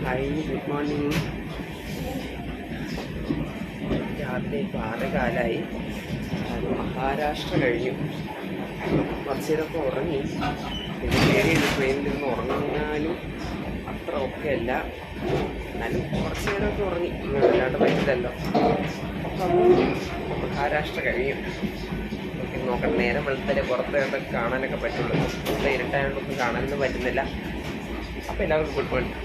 Hi, good morning. രാവിലെ 6:15. മഹാരാഷ്ട്ര കഴിഞ്ഞു. കുറച്ച് നേരമൊക്കെ ഉറങ്ങി. പിന്നെ കയറിയിട്ട് ട്രെയിനിൽ നിന്ന് ഉറങ്ങാനും അത്ര ഒക്കെ അല്ല, എന്നാലും കുറച്ച് നേരമൊക്കെ ഉറങ്ങി. അല്ലാണ്ട് പറ്റില്ലല്ലോ. അപ്പം മഹാരാഷ്ട്ര കഴിഞ്ഞു. നോക്കട്ടെ, നേരം വെളുത്തല്ലേ പുറത്ത് കാണാനൊക്കെ പറ്റുള്ളൂ. ഇരുട്ടായതുകൊണ്ടൊന്നും കാണാനൊന്നും പറ്റുന്നില്ല. അപ്പോൾ എല്ലാവർക്കും ഗുഡ് മോർണിംഗ്.